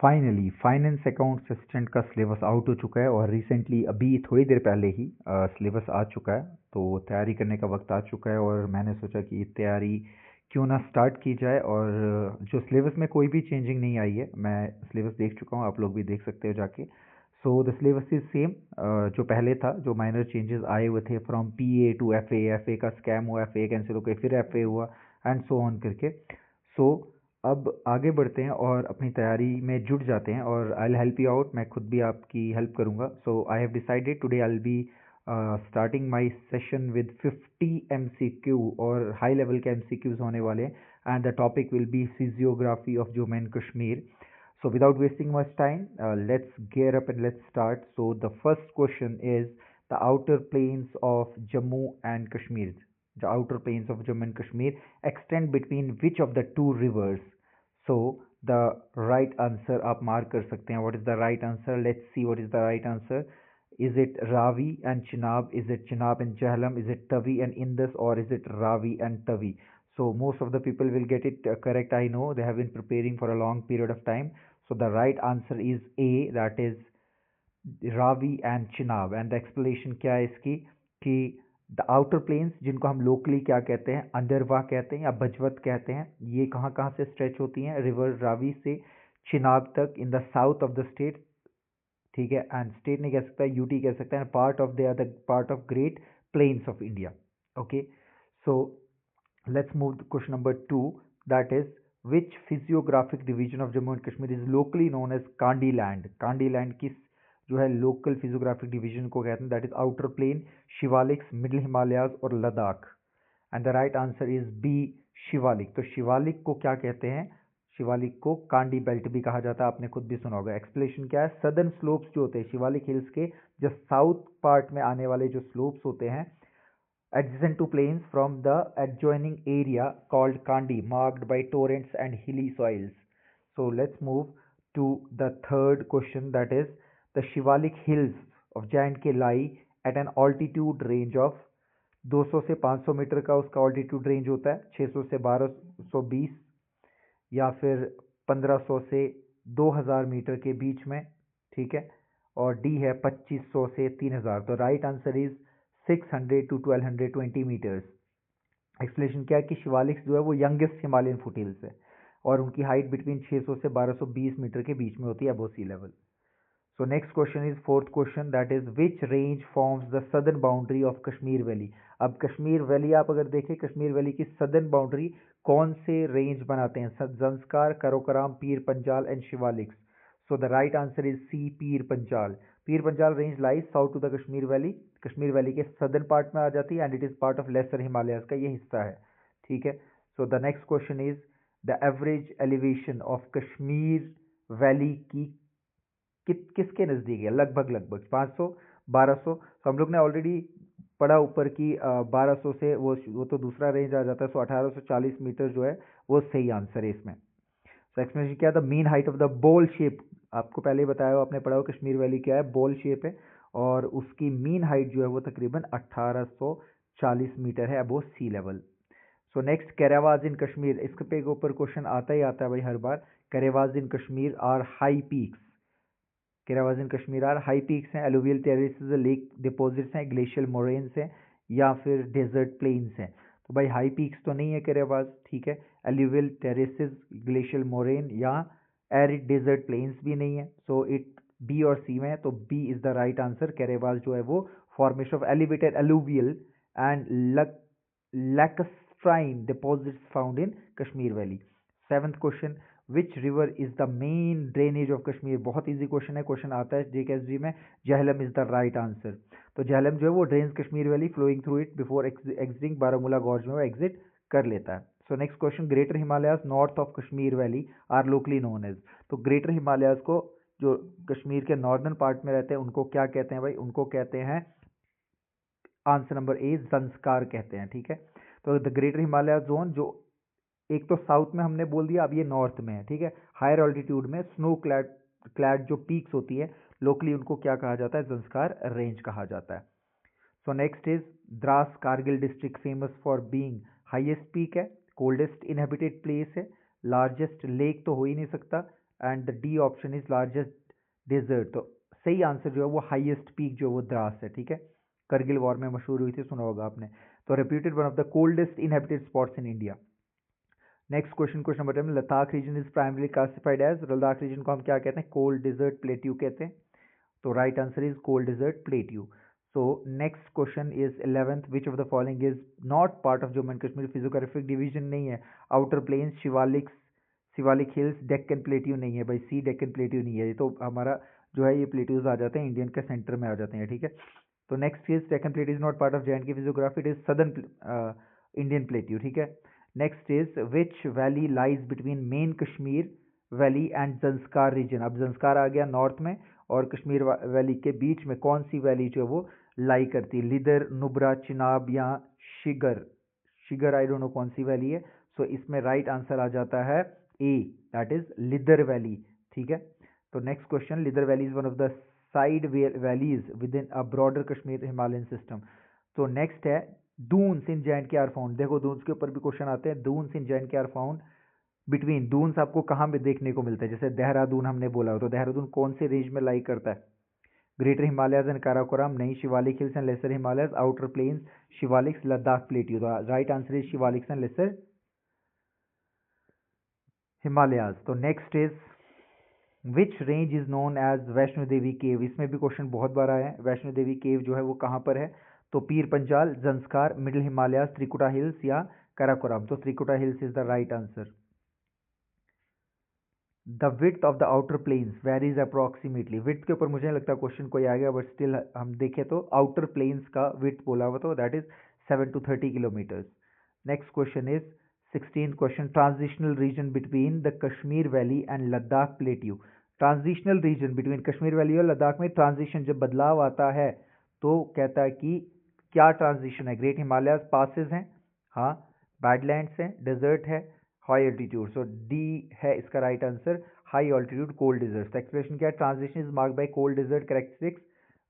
Finally finance accounts assistant का syllabus out हो चुका है और रिसेंटली अभी थोड़ी देर पहले ही सिलेबस आ चुका है। तो तैयारी करने का वक्त आ चुका है और मैंने सोचा कि तैयारी क्यों ना स्टार्ट की जाए। और जो सिलेबस में कोई भी चेंजिंग नहीं आई है, मैं सिलेबस देख चुका हूँ, आप लोग भी देख सकते हो जाके। So the syllabus is same जो पहले था। जो माइनर चेंजेस आए हुए थे from PA to FA, FA का स्कैम हुआ, एफए कैंसिल हो गए, फिर एफए हुआ एंड सो ऑन करके। सो अब आगे बढ़ते हैं और अपनी तैयारी में जुट जाते हैं और I will help you out. मैं खुद भी आपकी हेल्प करूंगा। So I have decided today I will be starting my session with 50 MCQ और हाई लेवल के एमसीक्यूज होने वाले हैं। And the topic will be physiography of Jammu and Kashmir. So without wasting much time, let's gear up and let's start. So the first question is the outer plains of Jammu and Kashmir. The outer plains of Jammu and Kashmir extend between which of the two rivers? So the right answer आप mark कर सकते हैं. What is the right answer? Let's see what is the right answer. Is it Ravi and Chenab? Is it Chenab and Jhelum? Is it Tavi and Indus? Or is it Ravi and Tavi? So most of the people will get it correct. I know they have been preparing for a long period of time. So the right answer is A, that is Ravi and Chenab. And the explanation क्या है इसकी कि the outer planes, जिनको हम locally क्या कहते हैं, अंदरवा कहते हैं या बजवत कहते हैं, ये कहाँ कहाँ से स्ट्रेच होती हैं? रिवर रावी से चिनाब तक in the south of the state. ठीक है, एंड स्टेट नहीं कह सकता, यूटी कह सकता है, part of the part of great plains of India. Okay, so let's move to question number 2, that is which physiographic division of Jammu and Kashmir is locally known as Kandi land? Kandi land किस जो है local physiographic division को कहते हैं? That is outer plain, Shivaliks, middle Himalayas और Ladakh. And the right answer is B, Shivalik. तो शिवालिक को क्या कहते हैं? शिवालिक को कांडी बेल्ट भी कहा जाता है, आपने खुद भी सुना होगा। एक्सप्लेनेशन क्या है? सदर्न स्लोप्स जो होते हैं शिवालिक हिल्स के, जो साउथ पार्ट में आने वाले जो स्लोप्स होते हैं adjacent to plains from the adjoining area called Kandi, marked by torrents and hilly soils. So let's move to the third question, that is the Shivalik hills of J&K lie at an altitude range of 200 से 500 metre का उसका altitude range होता है, 600 से 1220 या फिर 1500 से 2000 metre के बीच में। ठीक है, और डी है 2500 से 3000। तो right answer is 600 to 1220 metres. Explanation क्या है कि शिवालिक्स जो है वो यंगेस्ट हिमालयन फुटहिल्स है और उनकी हाइट बिटवीन 600 से 1220 मीटर के बीच में होती है, above sea level. So next question is fourth question, that is which range forms the southern boundary of Kashmir Valley? अब कश्मीर वैली आप अगर देखें, कश्मीर वैली की सदर्न बाउंड्री कौन से रेंज बनाते हैं? Zanskar, Karakoram, Pir Panjal and Shivaliks. So the right answer is C, Pir Panjal. Pir Panjal range lies south to the Kashmir valley, Kashmir valley के सदर्न पार्ट में आ जाती है and it is part of lesser Himalayas का ये हिस्सा है। ठीक है, so the next question is the average elevation of Kashmir valley की किसके नज़दीक है? लगभग 500, 1200। तो हम लोग ने ऑलरेडी पढ़ा ऊपर की 1200 से वो तो दूसरा रेंज आ जाता है। सो 1840 मीटर जो है वो सही आंसर है इसमें। सो एक्सप्लेनेशन क्या था? मीन हाइट ऑफ द बोल शेप, आपको पहले ही बताया हो, आपने पढ़ा हो कश्मीर वैली क्या है, बोल शेप है और उसकी मीन हाइट जो है वो तकरीबन 1840 मीटर है above sea level. So next, karewas in Kashmir, इसके पे ऊपर क्वेश्चन आता ही आता है भाई हर बार। Karewas in Kashmir are high peaks, karewas in Kashmir are high peaks हैं, एलुवियल टेरेसेस, लेक डिपॉजिट्स हैं, ग्लेशियल मोरेन्स हैं या फिर डेजर्ट प्लेन्स हैं? तो भाई हाई पीक्स तो नहीं है कैरावाज, ठीक है, एलुवियल टेरेसेस, ग्लेशियल मोरेन या एरिड डेजर्ट प्लेन्स भी नहीं है। सो इट बी और सी में है, तो B is the right answer. Karewas जो है वो formation of elevated alluvial and lacustrine deposits found in Kashmir valley. Seventh question, which river is the main drainage of Kashmir? बहुत इजी क्वेश्चन है, क्वेश्चन आता है जेकेएसजी में। Jhelum is the right answer. तो झेलम जो है वो drains Kashmir valley, flowing through it before exiting Baramulla gorge में वो एग्जिट कर लेता है। So next question, greater Himalayas north of Kashmir valley are locally known as. तो ग्रेटर हिमालयाज को जो कश्मीर के नॉर्दर्न पार्ट में रहते हैं उनको क्या कहते हैं भाई? उनको कहते हैं, आंसर नंबर ए, जंस्कार कहते हैं। ठीक है, तो द ग्रेटर हिमालय जोन जो एक तो साउथ में हमने बोल दिया, अब ये नॉर्थ में है। ठीक है, हायर ऑल्टीट्यूड में स्नो क्लैड जो पीक्स होती है लोकली उनको क्या कहा जाता है? जंस्कार रेंज कहा जाता है। So next is Drass Kargil district famous for being highest peak है, कोल्डेस्ट इनहेबिटेड प्लेस है, लार्जेस्ट लेक तो हो ही नहीं सकता, and the D option is largest desert. तो सही आंसर जो है वो हाईएस्ट पीक जो है वो द्रास है, ठीक है। करगिल वॉर में मशहूर हुई थी, सुना होगा आपने। तो reputed one of the coldest inhabited spots in India. Next question, question number 10, Ladakh region is primary classified as, Ladakh region को हम क्या कहते हैं? कोल्ड डिजर्ट प्लेट्यू कहते हैं। तो right answer is cold desert plateau. So next question is 11th, which of the following is not part of Jammu and Kashmir physiographic division? नहीं है। Outer plains, Shivalik hills, Deccan plateau नहीं है भाई, सी Deccan plateau नहीं है। ये तो हमारा जो है ये प्लेट्यूज आ जाते हैं इंडियन के सेंटर में आ जाते हैं, ठीक है। तो next is Deccan plateau is not part of J&K physiography, it is southern Indian plateau, ठीक है। Next is which valley lies between main Kashmir valley and Zanskar region. अब जंस्कार आ गया नॉर्थ में, और कश्मीर वैली के बीच में कौन सी वैली जो है वो लाई करती है? लिदर, नुब्रा, चिनाब या Shigar? Shigar I don't know कौन सी वैली है। सो इसमें राइट आंसर आ जाता है ए, दैट इज लिदर वैली, ठीक है। तो next question, Lidder valley is one of the side valleys with in a broader Kashmir Himalayan system. तो नेक्स्ट है दून्स इन J&K आर फाउंड। देखो दून्स के ऊपर भी क्वेश्चन आते हैं। दून्स इन J&K are found between, Duns आपको कहाँ पे देखने को मिलता है? जैसे देहरादून हमने बोला, तो देहरादून कौन से रेंज में लाई करता है? ग्रेटर हिमालयस एंड काराकोरम नहीं, Shivalik hills and lesser Himalayas, outer plains, Shivaliks, Ladakh plateau. तो right answer is Shivaliks and lesser Himalayas. तो next is which range is known as Vaishno Devi cave. इसमें भी क्वेश्चन बहुत बार आया है। वैष्णो देवी केव जो है वो कहाँ पर है? तो पीर पंजाल, जंस्कार, मिडिल हिमालयाज, त्रिकुटा हिल्स या काराकोरम। तो Trikuta hills is the right answer. The width of the outer plains varies approximately. Width के ऊपर मुझे नहीं लगता क्वेश्चन कोई आ गया, बट स्टिल हम देखें तो आउटर प्लेन्स का विड्थ बोला हुआ, तो that is 7 to 30 kilometres. Next question is 16th question, transitional region between the Kashmir valley and Ladakh plateau. Transitional region between Kashmir valley और लद्दाख में ट्रांजिशन, जब बदलाव आता है तो कहता है कि क्या ट्रांजिशन है? ग्रेट हिमालयाज पासेस हैं, हाँ, बैडलैंड्स हैं, डेजर्ट है, हाई एल्टीट्यूड। सो डी है इसका right answer, high altitude cold desert. Expression क्या है? Transition is marked by cold desert characteristics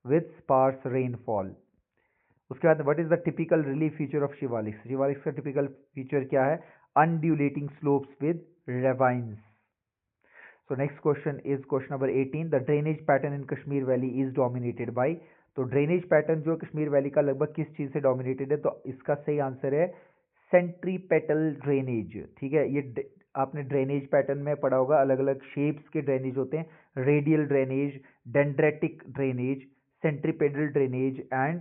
with sparse rainfall. उसके बाद what is the typical relief feature of Shivaliks? Shivaliks का टिपिकल फीचर क्या है? Undulating slopes with ravines. So next question is question number 18. The drainage pattern in Kashmir Valley is dominated by, तो drainage pattern जो Kashmir valley का लगभग किस चीज से डोमिनेटेड है? तो इसका सही आंसर है सेंट्रीपेटल ड्रेनेज, ठीक है। ये आपने ड्रेनेज पैटर्न में पढ़ा होगा, अलग अलग शेप्स के ड्रेनेज होते हैं। Radial drainage, dendritic drainage, centripetal drainage and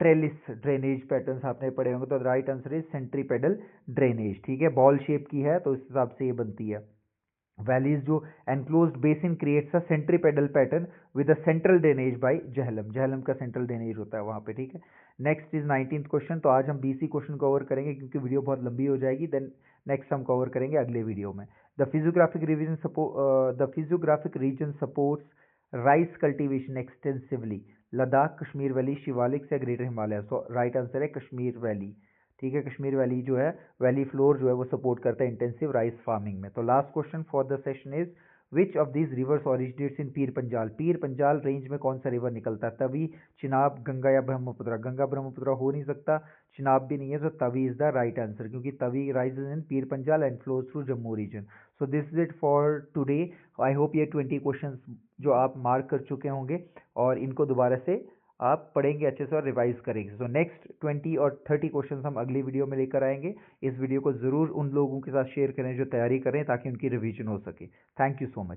trellis drainage patterns आपने पढ़े होंगे। तो right answer is centripetal drainage, ठीक है। बॉल शेप की है तो इस हिसाब से ये बनती है। वैलीज जो enclosed basin creates a centripetal pattern with a central drainage by Jhelum. Jhelum का सेंट्रल ड्रेनेज होता है वहाँ पे, ठीक है। Next is 19th question. तो आज हम BC क्वेश्चन कवर करेंगे क्योंकि वीडियो बहुत लंबी हो जाएगी, देन नेक्स्ट हम कवर करेंगे अगले वीडियो में। The physiographic region supports rice cultivation extensively, Ladakh, Kashmir valley, Shivalik या greater Himalaya. So right answer है कश्मीर वैली, ठीक है। कश्मीर वैली जो है, वैली फ्लोर जो है वो सपोर्ट करता है इंटेंसिव राइस फार्मिंग में। तो last question for the session is which of these rivers originates in Pir Panjal. Pir Panjal range में कौन सा रिवर निकलता है? तवी, चिनाब, गंगा या ब्रह्मपुत्र? गंगा ब्रह्मपुत्र हो नहीं सकता, चिनाब भी नहीं है, तो Tawi is the right answer, क्योंकि Tawi rises in Pir Panjal and flows through Jammu region. So this is it for today. I hope ये 20 क्वेश्चन जो आप मार्क कर चुके होंगे और इनको दोबारा से आप पढ़ेंगे अच्छे से और रिवाइज करेंगे। सो नेक्स्ट 20 और 30 क्वेश्चन हम अगली वीडियो में लेकर आएंगे। इस वीडियो को ज़रूर उन लोगों के साथ शेयर करें जो तैयारी करें, ताकि उनकी रिवीजन हो सके। Thank you so much.